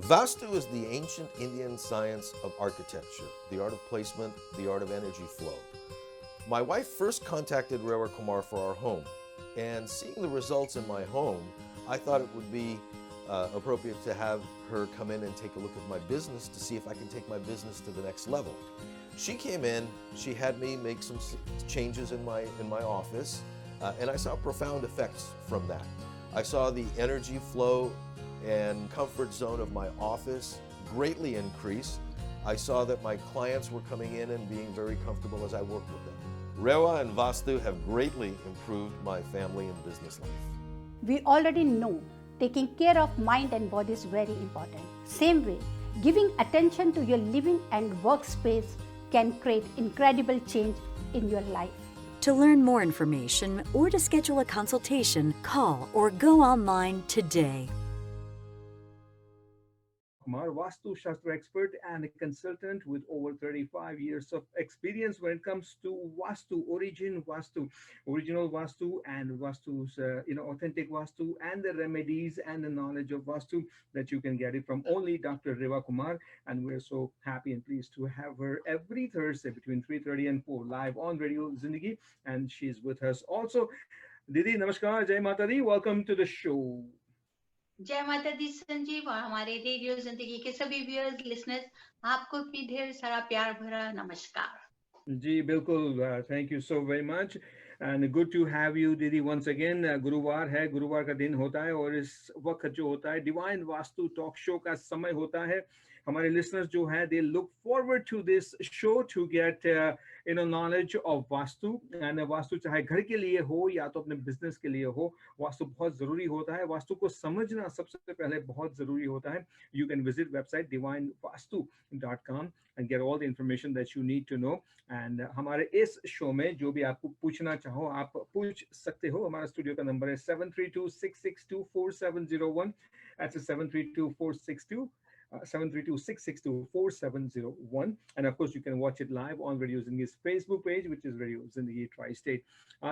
Vastu is the ancient Indian science of architecture, the art of placement, the art of energy flow. My wife first contacted Rewa Kumar for our home, and seeing the results in my home, I thought it would be appropriate to have her come in and take a look at my business to see if I can take my business to the next level. She came in, she had me make some changes in my office, and I saw profound effects from that. I saw the energy flow and comfort zone of my office greatly increase. I saw that my clients were coming in and being very comfortable as I worked with them. Rewa and Vastu have greatly improved my family and business life. We already know taking care of mind and body is very important. Same way, giving attention to your living and workspace can create incredible change in your life. To learn more information or to schedule a consultation, call or go online today. Kumar, Vastu Shastra expert and a consultant with over 35 years of experience when it comes to Vastu, original Vastu, and Vastu's, authentic Vastu, and the remedies and the knowledge of Vastu that you can get it from only Dr. Rewa Kumar. And we're so happy and pleased to have her every Thursday between 3:30 and 4 live on Radio Zindagi. And she's with us also. Didi, namaskar, Jai Mata Di, welcome to the show. जय माता दी संजीव और हमारे radio जिंदगी के सभी viewers listeners आपको भी ढेर सारा प्यार भरा नमस्कार जी बिल्कुल thank you so very much and good to have you दीदी वंस अगेन गुरुवार है गुरुवार का दिन होता है और इस वक्त जो होता है डिवाइन वास्तु टॉक शो का समय होता है हमारे लिसनर्स जो है they look forward to this show to get knowledge of vastu and vastu चाहे घर के लिए हो या तो अपने बिजनेस के लिए हो वास्तु बहुत जरूरी होता है वास्तु को समझना सबसे पहले बहुत जरूरी होता है you can visit website divinevastu.com and get all the information that you need to know and हमारे इस शो में जो भी आपको पूछना चाहो आप पूछ सकते हो हमारा स्टूडियो का नंबर है 7326624701 that's 732462 732-662-4701 and of course you can watch it live on Radio Zindagi's Facebook page which is Radio Zindagi Tri-State.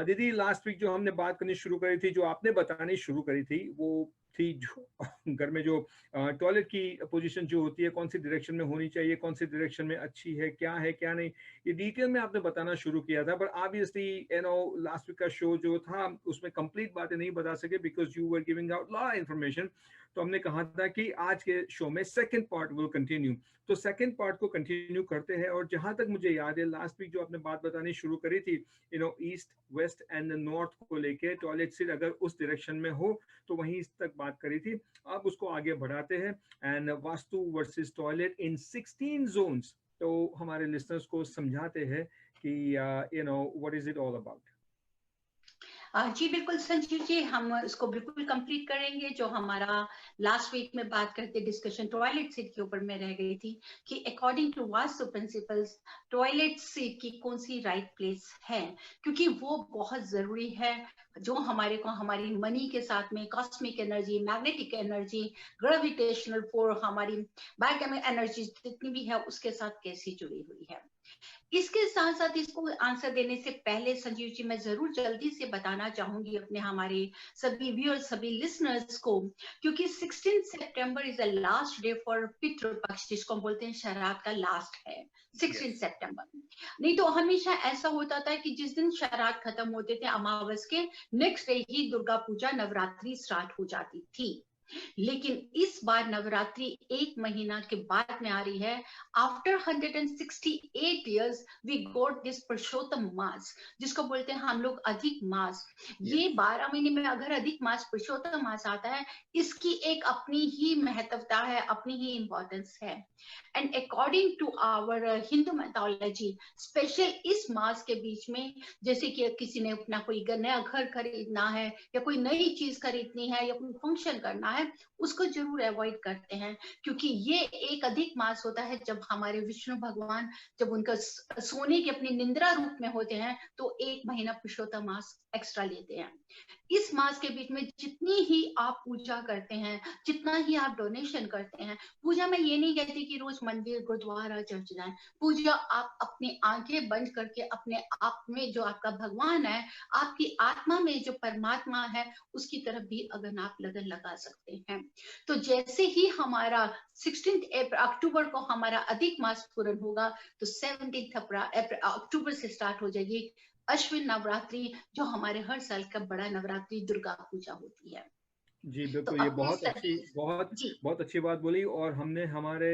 दीदी लास्ट वीक जो हमने बात करनी शुरू करी थी जो आपने बतानी शुरू करी थी वो थी जो घर में जो टॉयलेट की पोजीशन जो होती है कौन सी डायरेक्शन में होनी चाहिए कौन सी डायरेक्शन में अच्छी है क्या नहीं ये डिटेल में आपने बताना शुरू किया था पर ऑब्वियसली लास्ट वीक का शो जो था उसमें कंप्लीट बातें नहीं बता सके because you were giving out lot of information तो हमने कहा था कि आज के शो में सेकंड पार्ट विल कंटिन्यू तो सेकंड पार्ट को कंटिन्यू करते हैं और जहां तक मुझे याद है लास्ट वीक जो आपने बात बतानी शुरू करी थी ईस्ट वेस्ट एंड नॉर्थ को लेके टॉयलेट सीट अगर उस डायरेक्शन में हो तो वहीं तक बात करी थी अब उसको आगे बढ़ाते हैं and vastu versus toilet in 16 zones तो हमारे लिसनर्स को समझाते हैं कि what is it all about जी बिल्कुल संजीव जी हम इसको बिल्कुल कंप्लीट करेंगे जो हमारा लास्ट वीक में बात करते डिस्कशन टॉयलेट सीट के ऊपर में रह गई थी कि according to vastu principles toilet seat की कौन सी राइट प्लेस है क्योंकि वो बहुत जरूरी है जो हमारे को हमारी मनी के साथ में cosmic energy magnetic energy gravitational force हमारी बायोकेमिकल एनर्जी जितनी भी है उसके साथ कैसी जुड़ी हुई है इसके साथ साथ इसको आंसर देने से पहले संजीव जी मैं जरूर जल्दी से बताना चाहूंगी अपने हमारे सभी व्यूअर्स सभी लिसनर्स को क्योंकि 16 सितंबर is the last day for Pitrupaksha जिसको हम बोलते हैं श्राद्ध का लास्ट है 16 सितंबर नहीं तो हमेशा ऐसा होता था कि जिस दिन श्राद्ध खत्म होते थे अमावस के नेक्स्ट डे ही दुर्गा पूजा नवरात्रि स्टार्ट हो जाती थी लेकिन इस बार नवरात्रि एक महीना के बाद में आ रही है after 168 years we got this Purushottam Maas जिसको बोलते हैं हम लोग अधिक मास ये 12 महीने में अगर अधिक मास पुरुषोत्तम मास आता है इसकी एक अपनी ही महत्वता है अपनी ही इंपॉर्टेंस है and according to our Hindu mythology special इस मास के बीच में जैसे कि किसी ने अपना कोई नया घर खरीदना है या कोई नई चीज खरीदनी है या कोई फंक्शन करना है उसको जरूर अवॉइड करते हैं क्योंकि ये एक अधिक मास होता है जब हमारे विष्णु भगवान जब उनका सोने के अपनी निंद्रा रूप में होते हैं तो एक महीना पुरुषोत्तम मास एक्स्ट्रा लेते हैं इस मास के बीच में जितनी ही आप पूजा करते हैं जितना ही आप डोनेशन करते हैं पूजा में ये नहीं कहती कि रोज मंदिर गुरुद्वारा चर्च जाएं पूजा आप अपनी आंखें बंद करके अपने आप में जो आपका भगवान है आपकी आत्मा में जो परमात्मा है उसकी तरफ भी अगर आप लगन लगा सकते करते हैं। तो जैसे ही हमारा 16 अक्टूबर को हमारा अधिक मास पूर्ण होगा, तो 17 अक्टूबर से स्टार्ट हो जाएगी अश्विन नवरात्रि, जो हमारे हर साल का बड़ा नवरात्रि दुर्गा पूजा होती है। जी तो बिल्कुल, ये अपने बहुत अच्छी सभी बहुत जी बहुत अच्छी बात बोली। और हमने हमारे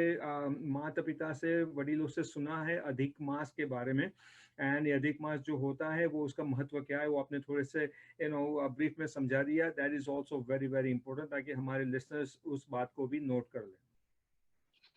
माता पिता से, वडीलों से सुना है अधिक मास के बारे में। एंड ये अधिक मास जो होता है वो उसका महत्व क्या है वो आपने थोड़े से ब्रीफ में समझा दिया। That is also very very important, ताकि हमारे लिसनर्स उस बात को भी नोट कर लें।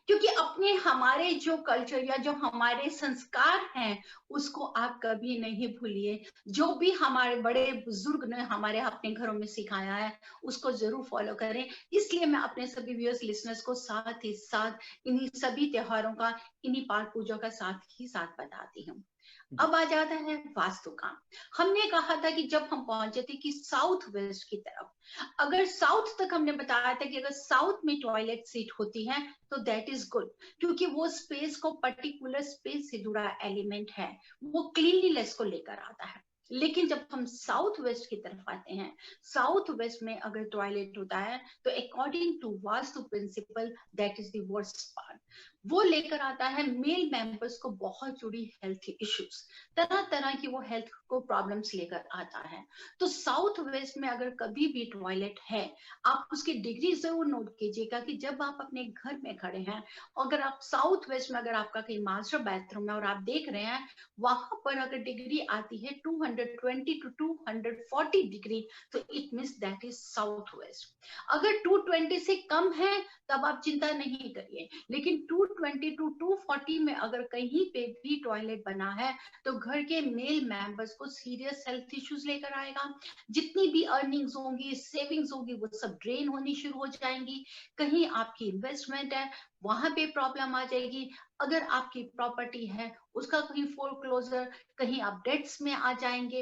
क्योंकि अपने हमारे जो कल्चर या जो हमारे संस्कार हैं, उसको आप कभी नहीं भूलिए। जो भी हमारे बड़े बुजुर्ग ने हमारे अपने घरों में सिखाया है, उसको जरूर फॉलो करें। इसलिए मैं अपने सभी व्यूअर्स लिसनर्स को साथ ही साथ इन्हीं सभी त्योहारों का, इन्हीं पाठ पूजा का साथ ही साथ बताती हूँ। जी अब आ जाता है वास्तु का। हमने कहा था कि जब हम पहुंचे थे कि साउथ वेस्ट की तरफ, अगर साउथ तक हमने बताया था कि अगर साउथ में टॉयलेट सीट होती है तो दैट इज गुड, क्योंकि वो स्पेस को, पर्टिकुलर स्पेस से जुड़ा एलिमेंट है, वो क्लीनलीनेस को लेकर आता है। लेकिन जब हम साउथ वेस्ट की तरफ आते हैं, साउथ वेस्ट में अगर टॉयलेट होता है तो according to vastu principle that is the worst part. वो लेकर आता है मेल मेंबर्स को बहुत जुड़ी हेल्थ इश्यूज, तरह तरह की वो हेल्थ को प्रॉब्लम्स लेकर आता है। तो साउथ वेस्ट में अगर कभी भी टॉयलेट है, आप उसकी डिग्री जरूर नोट कीजिएगा कि जब आप अपने घर में खड़े हैं, अगर आप साउथ वेस्ट में, अगर आपका कहीं मास्टर बाथरूम है और आप देख रहे हैं, वहां पर अगर डिग्री आती है 220 टू 240 डिग्री, तो it means that is south west. अगर 220 से कम है तब आप चिंता नहीं करिए, लेकिन 220 टू 240 में अगर कहीं पे भी टॉयलेट बना है तो घर के मेल मेंबर्स को सीरियस हेल्थ इश्यूज लेकर आएगा। जितनी भी अर्निंग्स होंगी, सेविंग्स होगी, वो सब ड्रेन होनी शुरू हो जाएंगी। कहीं आपकी इन्वेस्टमेंट है, वहां पे प्रॉब्लम आ जाएगी। अगर आपकी प्रॉपर्टी है, उसका कहीं फोरक्लोजर, कहीं आप डेट्स में आ जाएंगे।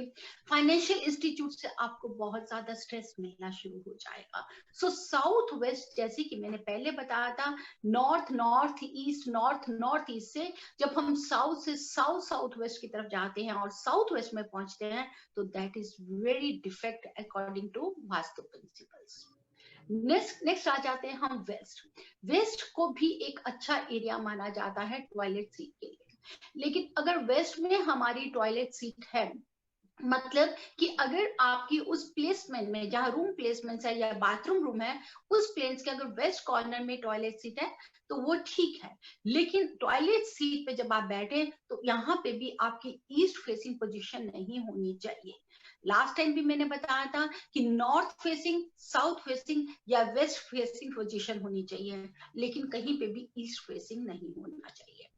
फाइनेंशियल इंस्टीट्यूट से आपको बहुत ज्यादा स्ट्रेस मिलना शुरू हो जाएगा। सो साउथ वेस्ट, जैसे कि मैंने पहले बताया था, north north east, north north east से जब हम साउथ से साउथ साउथ वेस्ट की तरफ जाते हैं और साउथ वेस्ट में पहुंचते हैं, तो that is very defect according to vastu principles. Next आ जाते हैं हम वेस्ट। वेस्ट को भी एक अच्छा एरिया माना जाता है टॉयलेट सीट के लिए। लेकिन अगर वेस्ट में हमारी टॉयलेट सीट है, मतलब कि अगर आपकी उस प्लेसमेंट में, जहां रूम प्लेसमेंट है या बाथरूम रूम है, उस प्लेस के अगर वेस्ट कॉर्नर में टॉयलेट सीट है तो वो ठीक है। लेकिन टॉयलेट सीट पे जब आप बैठे तो यहाँ पे भी आपकी ईस्ट फेसिंग पोजीशन नहीं होनी चाहिए। लास्ट टाइम भी मैंने बताया था कि नॉर्थ फेसिंग, साउथ फेसिंग या वेस्ट फेसिंग पोजीशन होनी चाहिए, लेकिन कहीं पे भी ईस्ट फेसिंग नहीं होना चाहिए।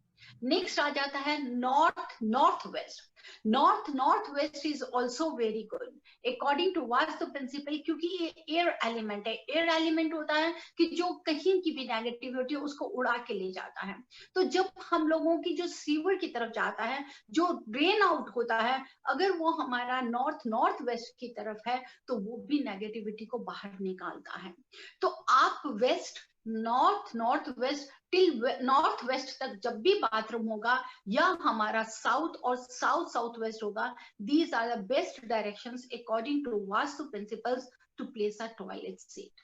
नेक्स्ट आ जाता है north north west. North north west is also very good according to vastu principle, क्योंकि ये एयर एलिमेंट है। एयर एलिमेंट होता है कि जो कहीं की भी नेगेटिविटी है उसको उड़ा के ले जाता है। तो जब हम लोगों की जो सीवर की तरफ जाता है, जो ड्रेन आउट होता है, अगर वो हमारा नॉर्थ नॉर्थ वेस्ट की तरफ है तो वो भी नेगेटिविटी को बाहर निकालता है। तो आप west, north north west till north west तक जब भी बाथरूम होगा, या हमारा साउथ और साउथ साउथ वेस्ट होगा, these are the best directions according to vastu principles to place a toilet seat.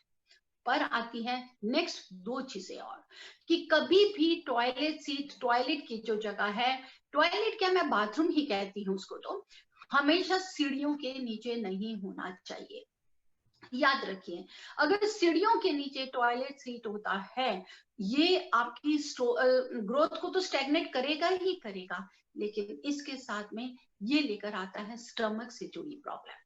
पर आती है नेक्स्ट दो चीजें और, कि कभी भी टॉयलेट सीट, टॉयलेट की जो जगह है, टॉयलेट क्या, मैं बाथरूम ही कहती हूँ उसको, तो हमेशा सीढ़ियों के नीचे नहीं होना चाहिए। याद रखिए, अगर सीढ़ियों के नीचे टॉयलेट सीट होता है, ये आपकी ग्रोथ को तो स्टैग्नेट करेगा ही करेगा, लेकिन इसके साथ में ये लेकर आता है स्टमक से जुड़ी प्रॉब्लम।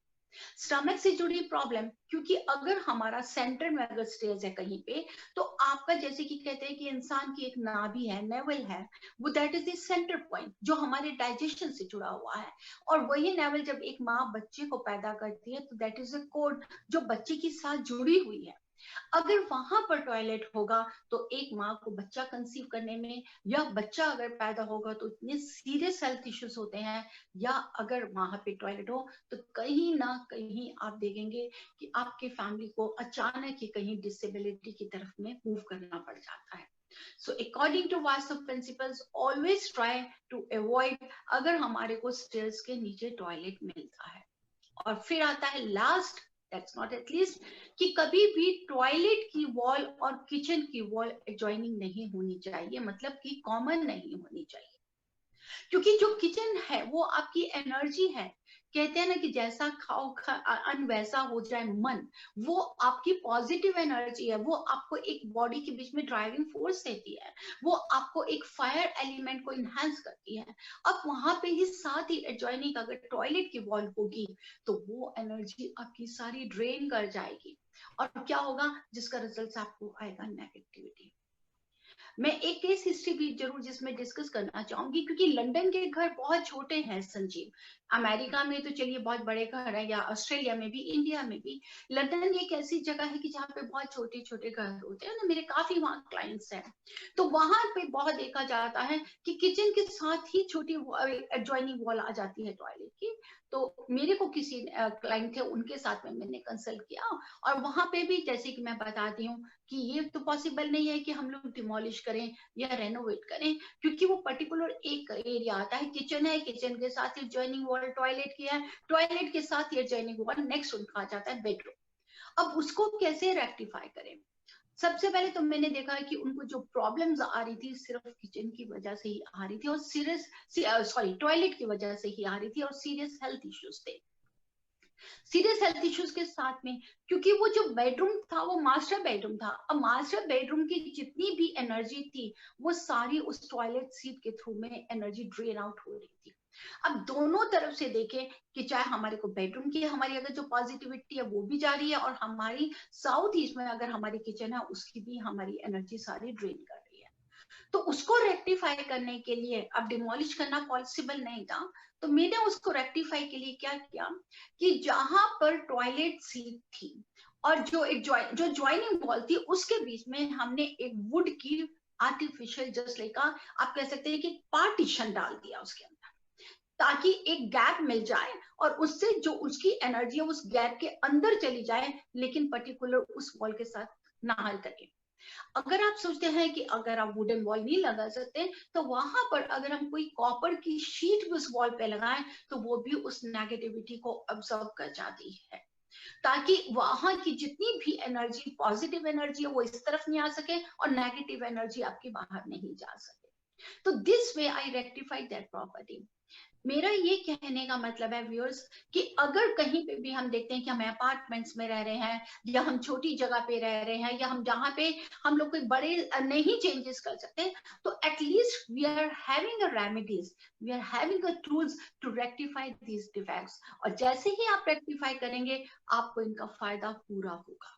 स्टमक से जुड़ी प्रॉब्लम, क्योंकि अगर हमारा सेंटर में अगर स्टेज है कहीं पे, तो आपका, जैसे कि कहते हैं कि इंसान की एक नाभि है, नेवल है, वो that is the centre point जो हमारे डाइजेशन से जुड़ा हुआ है। और वही नेवल जब एक माँ बच्चे को पैदा करती है तो दैट इज अ कोड जो बच्चे के साथ जुड़ी हुई है। अगर वहां पर टॉयलेट होगा तो एक माँ को बच्चा कंसीव करने में, या बच्चा अगर पैदा होगा तो इतने सीरियस हेल्थ इश्यूज होते हैं, या अगर वहां पे टॉयलेट हो तो कहीं ना कहीं आप देखेंगे कि आपके फैमिली को अचानक ही कहीं डिसेबिलिटी की तरफ में मूव करना पड़ जाता है। So according to Vastu principles, always try to avoid अगर हमारे को स्टेयर्स के नीचे टॉयलेट मिलता है। और फिर आता है लास्ट दैट्स नॉट एटलीस्ट कि कभी भी टॉयलेट की वॉल और किचन की वॉल एडजॉइनिंग नहीं होनी चाहिए, मतलब कि कॉमन नहीं होनी चाहिए, क्योंकि जो किचन है वो आपकी एनर्जी है। कहते हैं ना कि जैसा खाओ अन्न वैसा हो जाए मन, वो आपकी पॉजिटिव एनर्जी है, वो आपको एक बॉडी के बीच में ड्राइविंग फोर्स देती है, वो आपको एक फायर एलिमेंट को इनहेंस करती है। अब वहां पे ही साथ ही एडजॉइनिंग अगर टॉयलेट की वॉल होगी तो वो एनर्जी आपकी सारी ड्रेन कर जाएगी, और क्या होगा, जिसका रिजल्ट आपको आएगा नेगेटिविटी। मैं एक केस हिस्ट्री भी जरूर जिसमें डिस्कस करना चाहूंगी, क्योंकि लंदन के घर बहुत छोटे हैं संजीव। अमेरिका में तो चलिए बहुत बड़े घर है, या ऑस्ट्रेलिया में भी, इंडिया में भी। लंदन एक ऐसी जगह है कि जहाँ पे बहुत छोटे छोटे घर होते हैं ना, मेरे काफी वहाँ क्लाइंट्स हैं। तो वहां पे बहुत देखा जाता है कि किचन के साथ ही छोटी एडजॉइनिंग वॉल आ जाती है टॉयलेट की। तो मेरे को किसी क्लाइंट थे, उनके साथ में मैंने कंसल्ट किया, और वहां पे भी जैसे कि मैं बताती हूँ कि ये तो पॉसिबल नहीं है कि हम लोग डिमोलिश करें या रेनोवेट करें, क्योंकि वो पर्टिकुलर एक एरिया आता है, किचन है, किचन के साथ ही जॉइनिंग वॉल टॉयलेट की है, टॉयलेट के साथ ये जॉइनिंग वॉल, नेक्स्ट उनका आ जाता है बेडरूम। अब उसको कैसे रेक्टिफाई करें? सबसे पहले तो मैंने देखा कि उनको जो प्रॉब्लम्स आ रही थी सिर्फ किचन की वजह से ही आ रही थी, और टॉयलेट की वजह से ही आ रही थी, और सीरियस हेल्थ इश्यूज थे। सीरियस हेल्थ इश्यूज के साथ में, क्योंकि वो जो बेडरूम था वो मास्टर बेडरूम था। अब मास्टर बेडरूम की जितनी भी एनर्जी थी वो सारी उस टॉयलेट सीट के थ्रू में एनर्जी ड्रेन आउट हो रही थी। अब दोनों तरफ से देखें कि चाहे हमारे को बेडरूम की हमारी अगर जो पॉजिटिविटी है वो भी जा रही है, और हमारी साउथ ईस्ट में अगर हमारी किचन है उसकी भी हमारी एनर्जी सारी ड्रेन कर रही है। तो उसको रेक्टिफाई करने के लिए, अब डिमोलिश करना पॉसिबल नहीं था, तो मैंने उसको रेक्टिफाई के लिए क्या किया कि जहां पर टॉयलेट सीट थी और जो ज्वाइनिंग वॉल थी उसके बीच में हमने एक वुड की आर्टिफिशियल, जस्ट लाइक आप कह सकते हैं कि पार्टीशन डाल दिया उसके अंदर, ताकि एक गैप मिल जाए और उससे जो उसकी एनर्जी है उस गैप के अंदर चली जाए, लेकिन पर्टिकुलर उस वॉल के साथ ना हल करे। अगर आप सोचते हैं कि अगर आप वुडन वॉल नहीं लगा सकते, तो वहां पर अगर हम कोई कॉपर की शीट भी उस वॉल पे लगाएं तो वो भी उस नेगेटिविटी को ऑब्जर्व कर जाती है, ताकि वहां की जितनी भी एनर्जी, पॉजिटिव एनर्जी है वो इस तरफ नहीं आ सके और नेगेटिव एनर्जी आपकी बाहर नहीं जा सके। तो this way I rectify that property. मेरा ये कहने का मतलब है व्यूअर्स कि अगर कहीं पे भी हम देखते हैं कि हम अपार्टमेंट्स में रह रहे हैं, या हम छोटी जगह पे रह रहे हैं, या हम जहाँ पे हम लोग कोई बड़े नहीं चेंजेस कर सकते, तो at least we are having a remedies, we are having a tools to rectify these defects. और जैसे ही आप रेक्टिफाई करेंगे आपको इनका फायदा पूरा होगा।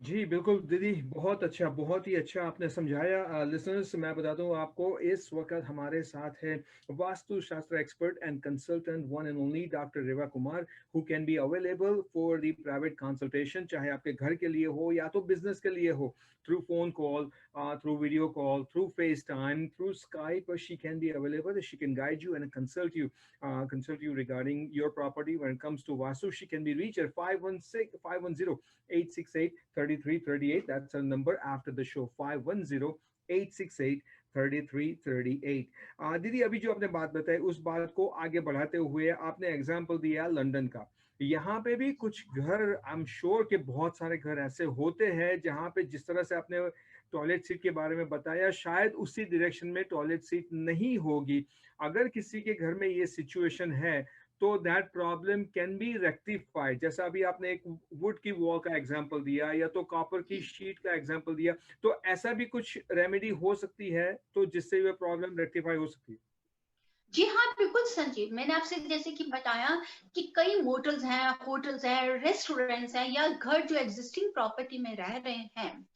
जी बिल्कुल दीदी, बहुत अच्छा, बहुत ही अच्छा आपने समझाया। लिसनर्स, मैं बता दूं आपको, इस वक्त हमारे साथ है Vastushastra expert and consultant one and only doctor Reva Kumar, who can be available for the private consultation, चाहे आपके घर के लिए हो या तो बिजनेस के लिए हो, through phone call, through video call, through FaceTime, through Skype. She can be available. She can guide you and consult you regarding your property when it comes to Vastu. She can be reached at 510-868-3338. That's our number after the show, 510-868-3338. दीदी, अभी जो आपने बात बताई उस बात को आगे बढ़ाते हुए आपने एग्जाम्पल दिया लंदन का। यहाँ पे भी कुछ घर, आई एम श्योर कि बहुत सारे घर ऐसे होते हैं जहाँ पे जिस तरह से आपने टॉयलेट सीट के बारे में बताया, शायद उसी डायरेक्शन में टॉयलेट सीट नहीं होगी। अगर किसी के घर में ये सिचुएशन है तो that problem can be rectified. जैसा अभी आपने एक वुड की वॉल का एग्जांपल दिया या तो कॉपर की शीट का एग्जांपल दिया, तो ऐसा भी कुछ रेमेडी हो सकती है तो जिससे ये प्रॉब्लम रेक्टिफाई हो सकती है? जी हाँ, बिल्कुल संजीव, मैंने आपसे जैसे कि बताया कि कई मोटल्स हैं, होटल्स हैं, रेस्टोरेंट्स हैं, या घर जो एग्जिस्टिंग प्रॉपर्टी में रह रहे हैं,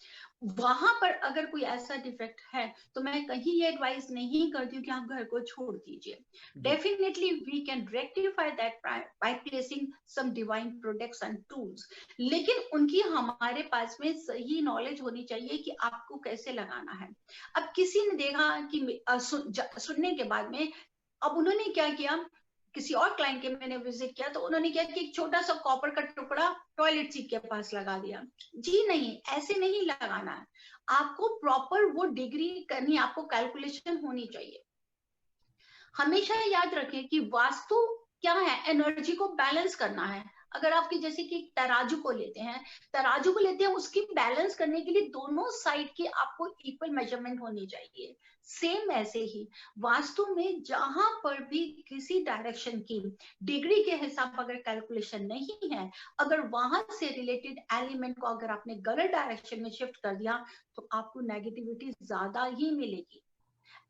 वहां पर अगर कोई ऐसा डिफेक्ट है तो मैं कहीं ये एडवाइस नहीं करती हूँ कि आप घर को छोड़ दीजिए। Definitely we can rectify that by placing some divine products and tools, लेकिन उनकी हमारे पास में सही नॉलेज होनी चाहिए कि आपको कैसे लगाना है। अब किसी ने देखा कि सुनने के बाद में, अब उन्होंने क्या किया, किसी और क्लाइंट के मैंने विजिट किया तो उन्होंने क्या कि एक छोटा सा कॉपर का टुकड़ा टॉयलेट सीट के पास लगा दिया। जी नहीं, ऐसे नहीं लगाना है, आपको प्रॉपर वो डिग्री करनी, आपको कैलकुलेशन होनी चाहिए। हमेशा याद रखें कि वास्तु क्या है, एनर्जी को बैलेंस करना है। अगर आपके जैसे कि तराजू को लेते हैं, उसकी बैलेंस करने के लिए दोनों साइड की आपको इक्वल मेजरमेंट होनी चाहिए। सेम ऐसे ही वास्तु में जहां पर भी किसी डायरेक्शन की डिग्री के हिसाब अगर कैलकुलेशन नहीं है, अगर वहां से रिलेटेड एलिमेंट को अगर आपने गलत डायरेक्शन में शिफ्ट कर दिया तो आपको नेगेटिविटी ज्यादा ही मिलेगी।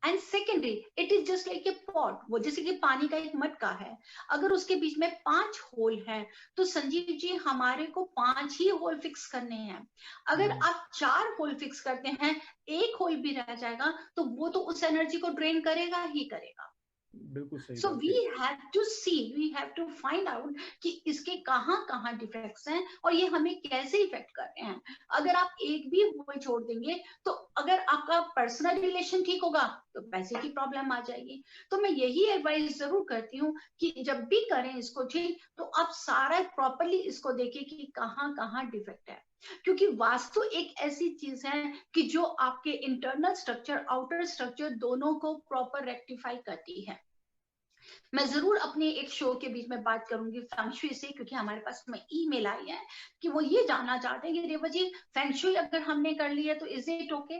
And secondary, it is just like a pot, वो जैसे कि पानी का एक मटका है, अगर उसके बीच में 5 होल हैं तो संजीव जी हमारे को 5 ही होल फिक्स करने हैं। अगर आप 4 होल फिक्स करते हैं, एक होल भी रह जाएगा तो वो तो उस एनर्जी को ड्रेन करेगा ही करेगा। बिल्कुल सही सो बात वी है। Have to see, we have to find out कि इसके कहाँ कहाँ डिफेक्ट्स हैं और ये हमें कैसे इफेक्ट कर रहे हैं। अगर आप एक भी होल छोड़ देंगे तो अगर आपका पर्सनल रिलेशन ठीक होगा तो पैसे की प्रॉब्लम आ जाएगी। तो मैं यही एडवाइस जरूर करती हूँ कि जब भी करें इसको ठीक, तो आप सारा प्रॉपरली इसको देखिए कि कहाँ कहाँ डिफेक्ट है, क्योंकि वास्तु एक ऐसी चीज है कि जो आपके इंटरनल स्ट्रक्चर, आउटर स्ट्रक्चर दोनों को प्रॉपर रेक्टिफाई करती है। मैं जरूर अपने एक शो के बीच में बात करूंगी फेंगशुई से, क्योंकि हमारे पास में ईमेल आई है कि वो ये जानना चाहते हैं कि रेवा जी, फेंगशुई अगर हमने कर लिया तो इज इट ओके?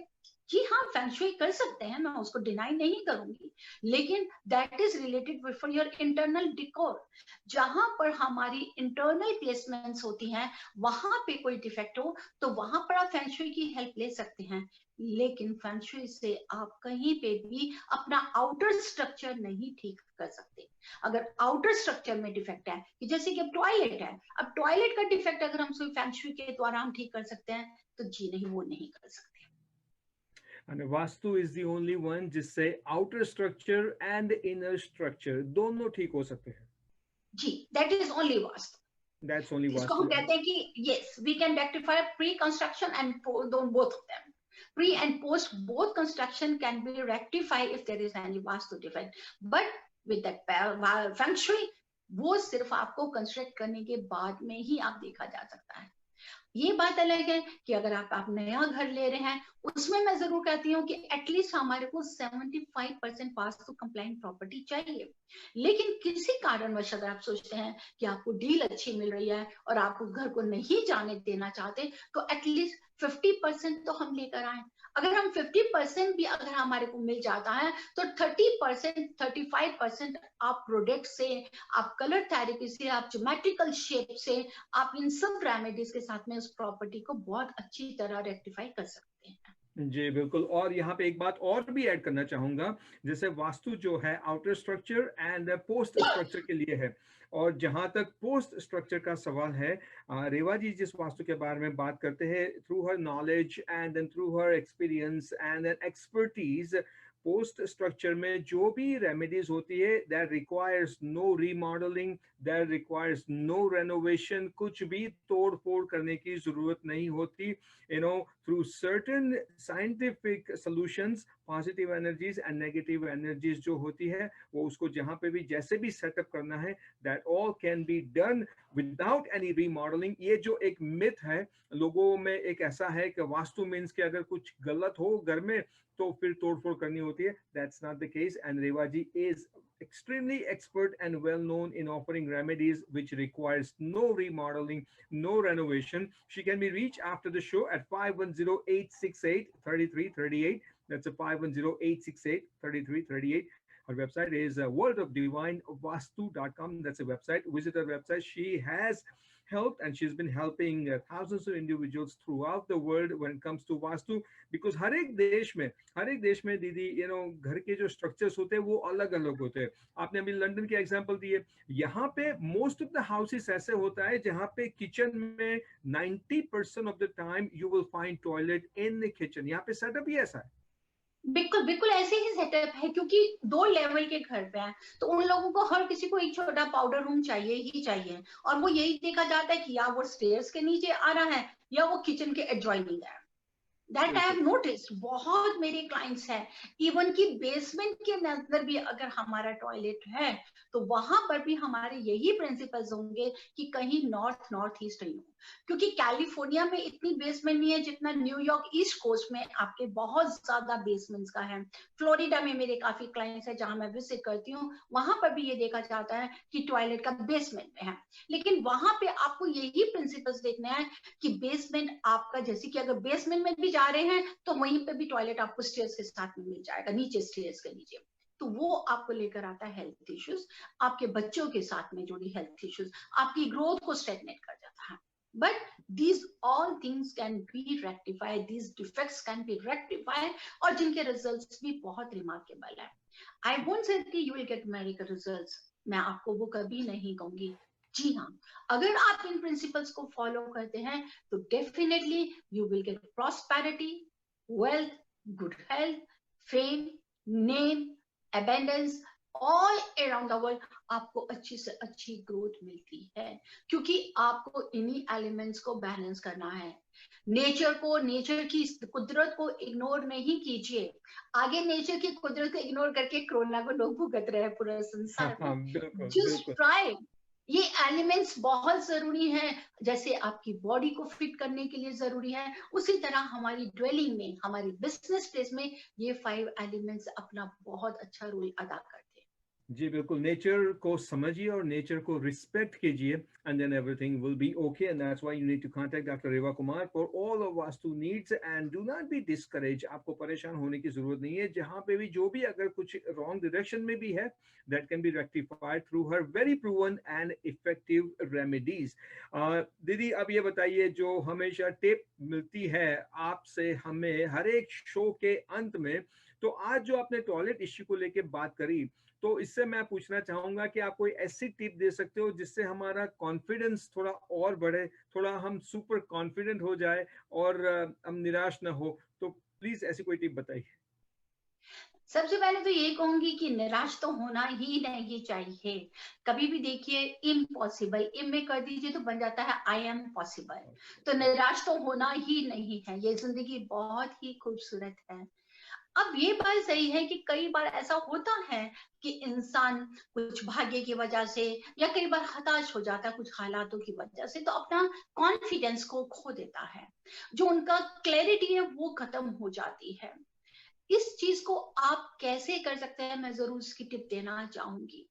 जी हाँ, फेंगशुई कर सकते हैं, मैं उसको डिनाई नहीं करूंगी, लेकिन that is related with for your internal डिकोर। जहां पर हमारी इंटरनल प्लेसमेंट्स होती हैं, वहां पे कोई डिफेक्ट हो तो वहां पर आप फेंगशुई की हेल्प ले सकते हैं, लेकिन फेंगशुई से आप कहीं पे भी अपना आउटर स्ट्रक्चर नहीं ठीक कर सकते। अगर आउटर स्ट्रक्चर में डिफेक्ट है, कि जैसे कि अब टॉयलेट है, अब टॉयलेट का डिफेक्ट अगर हम फेंगशुई के द्वारा हम ठीक कर सकते हैं, तो जी नहीं, वो नहीं कर सकते। And vastu is the only one जिससे outer structure and inner structure दोनों ठीक हो सकते हैं। जी, that is only vastu. That's only इसको हम वास्तु। कहते हैं कि yes, we can rectify pre construction and both of them. Pre and post both construction can be rectified if there is any vastu defect, but with that feng shui, वो सिर्फ आपको construct करने के बाद में ही आप देखा जा सकता है। ये बात अलग है कि अगर आप नया घर ले रहे हैं, उसमें मैं जरूर कहती हूँ कि एटलीस्ट हमारे को 75% वास्तु कंप्लाइंट प्रॉपर्टी चाहिए। लेकिन किसी कारणवश अगर आप सोचते हैं कि आपको डील अच्छी मिल रही है और आप उस घर को नहीं जाने देना चाहते, तो एटलीस्ट 50% तो हम लेकर आए। अगर हम 50% भी अगर हमारे को मिल जाता है, तो 30%, 35% आप प्रोडक्ट से, आप कलर थेरेपी से, आप ज्योमेट्रिकल शेप से, आप इन सब रेमेडीज के साथ में उस प्रॉपर्टी को बहुत अच्छी तरह रेक्टिफाई कर सकते हैं। जी बिल्कुल। और यहाँ पे एक बात और भी ऐड करना चाहूंगा, जैसे वास्तु जो है outer structure and post structure के लिए है, और जहां तक पोस्ट स्ट्रक्चर का सवाल है, रेवा जी जिस वास्तु के बारे में बात करते हैं, through her knowledge and then through her experience and then expertise, post structure में जो भी रेमेडीज होती है, that requires no remodelling, that requires no renovation, कुछ भी तोड़ फोड़ करने की जरूरत नहीं होती। You know, through certain scientific solutions, positive energies and negative energies जो होती है, वो उसको जहाँ पे भी जैसे भी सेटअप करना है, that all can be done without any remodeling। ये जो एक मिथ है लोगों में, एक ऐसा है कि वास्तु मीन्स कि अगर कुछ गलत हो घर में तो फिर तोड़फोड़ करनी होती है। That's not the case, and Rewa ji is extremely expert and well known in offering remedies which requires no remodeling, no renovation. She can be reached after the show at 510-868-3338. That's a 510-868-3338. Her website is worldofdivinevastu.com. That's a website. Visit her website. She has helped and she's been helping thousands of individuals throughout the world when it comes to vastu, because हर एक देश में दीदी घर के जो structures होते हैं वो अलग अलग होते हैं। आपने अभी लंदन की एग्जांपल दी है, यहाँ पे मोस्ट ऑफ द हाउसेस ऐसे होता है जहाँ पे किचन में 90% of the time you will find toilet in the kitchen. यहाँ पे सेटअप ही ऐसा है। बिल्कुल बिल्कुल ऐसे ही सेटअप है, क्योंकि 2 लेवल के घर पे हैं, तो उन लोगों को हर किसी को एक छोटा पाउडर रूम चाहिए ही चाहिए, और वो यही देखा जाता है कि या वो स्टेयर्स के नीचे आ रहा है या वो किचन के एडजॉइनिंग है। दैट आई हैव नोटिस्ड, बहुत मेरे क्लाइंट्स हैं, इवन की बेसमेंट के अंदर भी अगर हमारा टॉयलेट है तो वहां पर भी हमारे यही प्रिंसिपल्स होंगे कि कहीं नॉर्थ ईस्ट नहीं हो। क्योंकि कैलिफोर्निया में इतनी बेसमेंट नहीं है जितना न्यूयॉर्क ईस्ट कोस्ट में आपके बहुत ज्यादा बेसमेंट्स का है। फ्लोरिडा में मेरे काफी क्लाइंट्स है जहां मैं विजिट करती हूँ, वहां पर भी ये देखा जाता है कि टॉयलेट का बेसमेंट में है। लेकिन वहां पे आपको यही प्रिंसिपल्स देखना है कि बेसमेंट आपका, जैसे कि अगर बेसमेंट में भी जा रहे हैं तो वहीं पे भी टॉयलेट आपको स्टेयर्स के साथ में मिल जाएगा, नीचे स्टेयर्स के नीचे। तो वो आपको लेकर आता है हेल्थ इश्यूज, आपके बच्चों के साथ में जुड़ी हेल्थ इश्यूज, आपकी ग्रोथ को स्टेगनेट कर जाता है। But these all things can be rectified, these defects can be rectified, और जिनके results भी बहुत remarkable है। I won't say कि you will get miracle results, मैं आपको वो कभी नहीं कहूंगी। जी हाँ, अगर आप इन प्रिंसिपल्स को फॉलो करते हैं तो definitely you will get prosperity, wealth, good health, fame, name, abundance, all around the world. आपको अच्छी से अच्छी ग्रोथ मिलती है क्योंकि आपको इन्हीं एलिमेंट्स को बैलेंस करना है। नेचर को, नेचर की कुदरत को इग्नोर नहीं कीजिए। आगे नेचर की कुदरत को इग्नोर करके कोरोना को लोग भुगत रहे हैं पूरे संसार में। बिल्कुल जस्ट बिल्कुल। ट्राई। ये एलिमेंट्स बहुत जरूरी हैं, जैसे आपकी बॉडी को फिट करने के लिए जरूरी है, उसी तरह हमारी ड्वेलिंग में, हमारी बिजनेस प्लेस में ये 5 एलिमेंट्स अपना बहुत अच्छा रोल अदा करते हैं। जी बिल्कुल, नेचर को समझिए और नेचर को रिस्पेक्ट कीजिए, and then everything will be okay, and that's why you need to contact doctor Reva Kumar for all of Vastu needs, and do not be discourage. आपको परेशान होने की जरूरत नहीं है। जहां पे भी जो भी अगर कुछ रॉन्ग डायरेक्शन में भी है, that can be rectified through her very proven and effective remedies. दीदी अब ये बताइए, जो हमेशा टिप मिलती है आपसे हमें हर एक शो के अंत में, तो आज जो आपने टॉयलेट इश्यू को लेके बात करी, तो इससे मैं पूछना चाहूंगा कि आप कोई ऐसी टिप दे सकते हो जिससे हमारा कॉन्फिडेंस थोड़ा और बढ़े, थोड़ा हम सुपर कॉन्फिडेंट हो जाए और हम निराश ना हो। तो प्लीज ऐसी कोई टिप बताइए। सबसे पहले तो ये कहूंगी कि निराश तो होना ही नहीं चाहिए। कभी भी देखिए, इम्पॉसिबल इम में कर दीजिए तो बन जाता है आई एम पॉसिबल। तो निराश तो होना ही नहीं है। ये जिंदगी बहुत ही खूबसूरत है। अब ये बात सही है कि कई बार ऐसा होता है कि इंसान कुछ भाग्य की वजह से या कई बार हताश हो जाता है कुछ हालातों की वजह से, तो अपना कॉन्फिडेंस को खो देता है, जो उनका क्लैरिटी है वो खत्म हो जाती है। इस चीज को आप कैसे कर सकते हैं, मैं जरूर इसकी टिप देना चाहूंगी।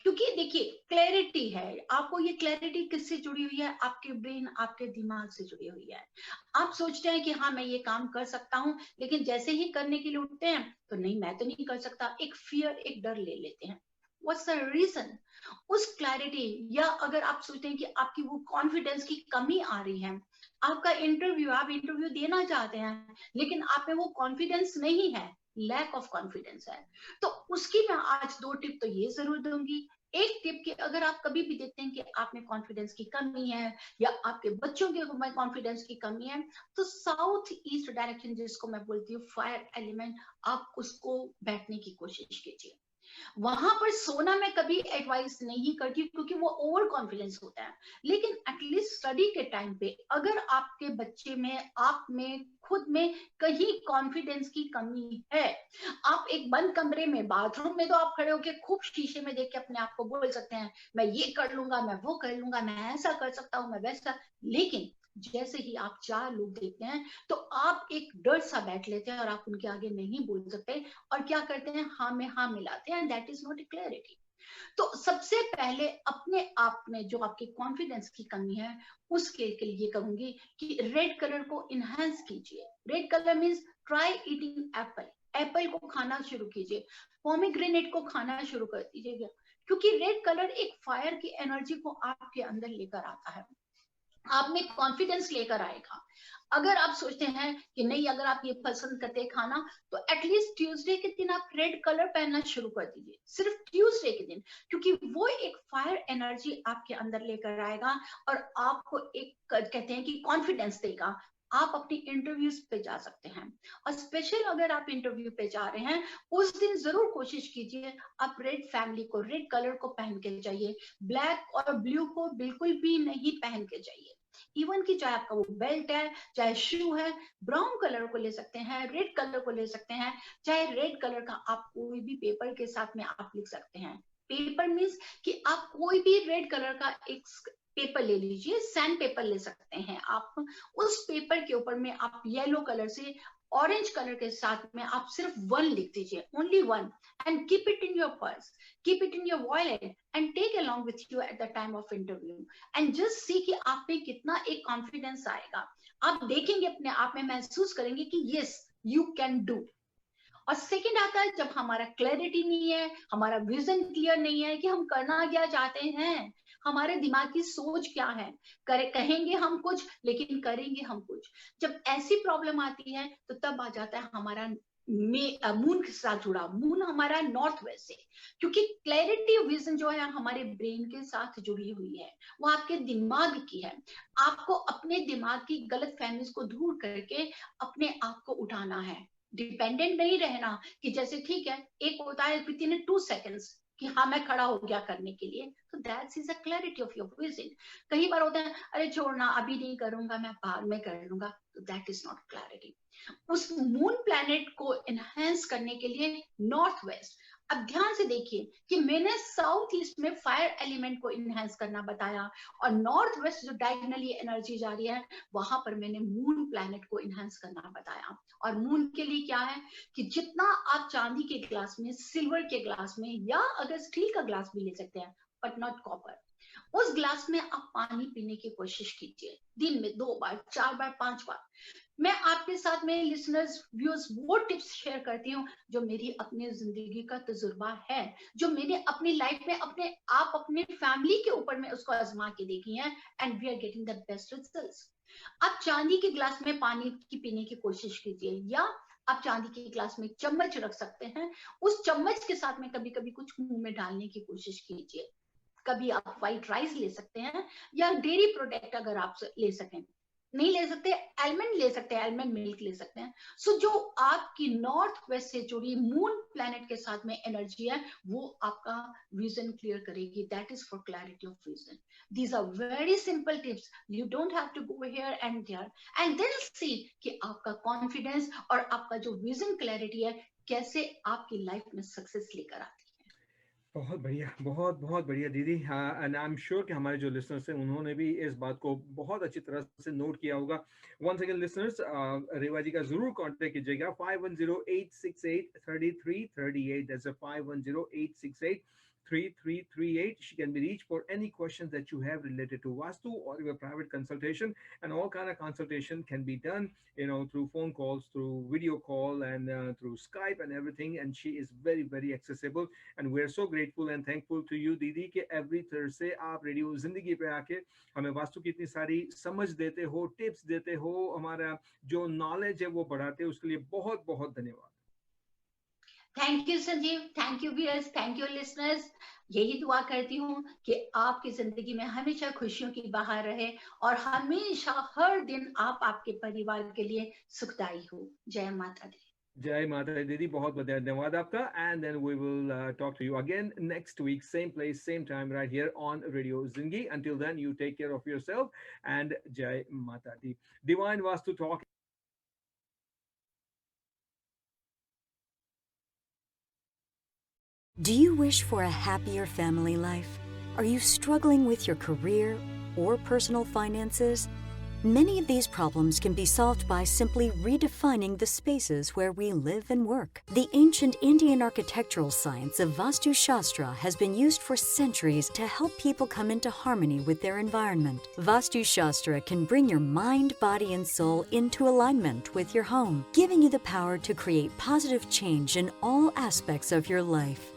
क्योंकि देखिए, क्लैरिटी है, आपको ये क्लैरिटी किससे जुड़ी हुई है? आपके ब्रेन, आपके दिमाग से जुड़ी हुई है। आप सोचते हैं कि हाँ मैं ये काम कर सकता हूँ, लेकिन जैसे ही करने के लिए उठते हैं तो नहीं, मैं तो नहीं कर सकता। एक फियर, एक डर ले लेते हैं। What's the reason? उस क्लैरिटी, या अगर आप सोचते हैं कि आपकी वो कॉन्फिडेंस की कमी आ रही है, आपका इंटरव्यू, आप इंटरव्यू देना चाहते हैं लेकिन आप में वो कॉन्फिडेंस नहीं है, लैक ऑफ कॉन्फिडेंस है, तो उसकी मैं आज 2 टिप तो ये जरूर दूंगी। एक टिप कि अगर आप कभी भी देखते हैं कि आप में कॉन्फिडेंस की कमी है या आपके बच्चों के में कॉन्फिडेंस की कमी है, तो साउथ ईस्ट डायरेक्शन, जिसको मैं बोलती हूँ फायर एलिमेंट, आप उसको बैठने की कोशिश कीजिए। वहां पर सोना मैं कभी एडवाइस नहीं करती क्योंकि वो ओवर कॉन्फिडेंस होता है। लेकिन एटलीस्ट स्टडी के टाइम पे अगर आपके बच्चे में, आप में, खुद में कहीं कॉन्फिडेंस की कमी है, आप एक बंद कमरे में, बाथरूम में तो आप खड़े होकर खूब शीशे में देख के अपने आप को बोल सकते हैं मैं ये कर लूंगा, मैं वो कर लूंगा, मैं ऐसा कर सकता हूँ, मैं वैसा। लेकिन जैसे ही आप 4 लोग देखते हैं तो आप एक डर सा बैठ लेते हैं और आप उनके आगे नहीं बोल सकते, और क्या करते हैं, हाँ में हाँ मिलाते हैं, दैट इज नॉट क्लैरिटी। तो सबसे पहले अपने आप में जो आपकी कॉन्फिडेंस की कमी है, उसके लिए कहूंगी कि रेड कलर को इनहेंस कीजिए। Red colour means try eating Apple. Apple को खाना शुरू कीजिए, पोमीग्रेनेट को खाना शुरू कर दीजिएगा, क्योंकि रेड कलर एक फायर की एनर्जी को आपके अंदर लेकर आता है, आप में कॉन्फिडेंस लेकर आएगा। अगर आप सोचते हैं कि नहीं, अगर आप ये पसंद करते हैं खाना, तो एटलीस्ट ट्यूसडे के दिन आप रेड कलर पहनना शुरू कर दीजिए, सिर्फ ट्यूसडे के दिन, क्योंकि वो एक फायर एनर्जी आपके अंदर लेकर आएगा और आपको एक, कहते हैं कि कॉन्फिडेंस देगा। आप अपनी इंटरव्यूज पे जा सकते हैं, और स्पेशल अगर आप इंटरव्यू पे जा रहे हैं उस दिन जरूर कोशिश कीजिए आप रेड फैमिली को, रेड कलर को पहन के जाइए। ब्लैक और ब्लू को बिल्कुल भी नहीं पहन के जाइए। इवन कि चाहे आपका वो बेल्ट है, चाहे शू है, ब्राउन कलर को ले सकते हैं, रेड कलर को ले सकते हैं। चाहे रेड कलर का आप कोई भी पेपर के साथ में आप लिख सकते हैं। पेपर मीन्स कि आप कोई भी रेड कलर का एक पेपर ले लीजिए, सैंड पेपर ले सकते हैं आप। उस पेपर के ऊपर में आप येलो कलर से ऑरेंज कलर के साथ में आप सिर्फ 1 लिख दीजिए, only 1, and keep it in your purse, keep it in your wallet and take along with you at the time of interview, and just see कि आप में कितना एक कॉन्फिडेंस आएगा। आप देखेंगे अपने आप में, महसूस करेंगे कि यस यू कैन डू। और सेकंड आता है जब हमारा क्लैरिटी नहीं है, हमारा विजन क्लियर नहीं है कि हम करना क्या चाहते हैं, हमारे दिमाग की सोच क्या है, कहेंगे हम कुछ लेकिन करेंगे हम कुछ। जब ऐसी प्रॉब्लम आती है तो तब आ जाता है हमारा मून के साथ जुड़ा, मून हमारा नॉर्थ वेस्ट से, क्योंकि क्लैरिटी विजन जो है हमारे ब्रेन के साथ जुड़ी हुई है, वो आपके दिमाग की है। आपको अपने दिमाग की गलत फहमीज को दूर करके अपने आप को उठाना है, डिपेंडेंट नहीं रहना कि जैसे ठीक है एक होता है विद इन 2 सेकंड्स कि हाँ मैं खड़ा हो गया करने के लिए, तो that's is a clarity of your vision. कई बार होता है अरे छोड़ना अभी नहीं करूंगा, मैं बाद में कर लूंगा, तो दैट इज नॉट क्लैरिटी। उस मून प्लैनेट को एनहांस करने के लिए नॉर्थ वेस्ट, अब ध्यान से देखिए कि मैंने साउथ ईस्ट में फायर एलिमेंट को इनहेंस करना बताया, और नॉर्थ वेस्ट जो डायगोनली एनर्जी जा रही है वहां पर मैंने मून प्लैनेट को इनहेंस करना बताया। और मून के लिए क्या है कि जितना आप चांदी के ग्लास में, सिल्वर के ग्लास में, या अगर स्टील का ग्लास भी ले सकते हैं बट नॉट कॉपर, उस ग्लास में आप पानी पीने की कोशिश कीजिए, दिन में 2 बार, 4 बार, 5 बार। मैं आपके साथ में लिसनर्स व्यूअर्स वो टिप्स शेयर करती हूँ जो मेरी अपनी जिंदगी का तजुर्बा है, जो मैंने अपनी लाइफ में अपने फैमिली के ऊपर में उसको आजमा के देखी है, and we are getting the best results. आप चांदी के ग्लास में पानी की पीने की कोशिश कीजिए, या आप चांदी के ग्लास में चम्मच रख सकते हैं, उस चम्मच के साथ में कभी कभी कुछ मुंह में डालने की कोशिश कीजिए। कभी आप व्हाइट राइस ले सकते हैं, या डेयरी प्रोडक्ट अगर आप ले सकें, नहीं ले सकते आलमंड ले सकते हैं, आलमंड मिल्क ले सकते हैं। सो जो आपकी नॉर्थ वेस्ट से जुड़ी मून प्लैनेट के साथ में एनर्जी है वो आपका विजन क्लियर करेगी। That is for clarity of vision. These are very simple tips, you don't have to go here and there, and then see कि आपका कॉन्फिडेंस और आपका जो विजन क्लैरिटी है कैसे आपकी लाइफ में सक्सेस लेकर आती है। बहुत बढ़िया, बहुत बहुत बढ़िया दीदी। एंड आई एम श्योर कि हमारे जो लिसनर्स हैं उन्होंने भी इस बात को बहुत अच्छी तरह से नोट किया होगा। वंस अगेन लिसनर्स, रेवा जी का जरूर कांटेक्ट कीजिएगा 5108683338। That's 5108683338। She can be reached for any questions that you have related to Vastu or your private consultation, and all kind of consultation can be done, through phone calls, through video call, and through Skype and everything. And she is very, very accessible. And we're so grateful and thankful to you, Didi, कि every Thursday आप radio जिंदगी पे आके हमें वास्तु की इतनी सारी समझ देते हो, टिप्स देते हो, हमारा जो नॉलेज है वो बढ़ाते हो। उसके लिए बहुत बहुत धन्यवाद। Thank you Sanjeev, thank you viewers, thank you listeners. यही दुआ करती हूँ कि आपकी जिंदगी में हमेशा खुशियों की बहार रहे और हमेशा हर दिन आप आपके परिवार के लिए सुखदायी हो। जय माता दी। जय माता दी दीदी, बहुत बहुत धन्यवाद आपका। And then we will talk to you again next week, same place same time, right here on radio Zindagi. Until then you take care of yourself and जय माता दी। Divine Vastu talk. Do you wish for a happier family life? Are you struggling with your career or personal finances? Many of these problems can be solved by simply redefining the spaces where we live and work. The ancient Indian architectural science of Vastu Shastra has been used for centuries to help people come into harmony with their environment. Vastu Shastra can bring your mind, body, and soul into alignment with your home, giving you the power to create positive change in all aspects of your life.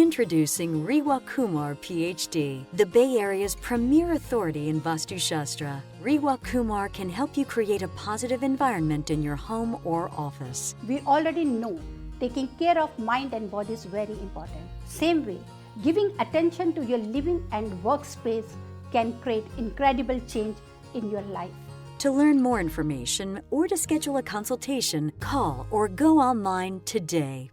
Introducing Rewa Kumar, PhD, the Bay Area's premier authority in Vastu Shastra. Rewa Kumar can help you create a positive environment in your home or office. We already know taking care of mind and body is very important. Same way, giving attention to your living and workspace can create incredible change in your life. To learn more information or to schedule a consultation, call or go online today.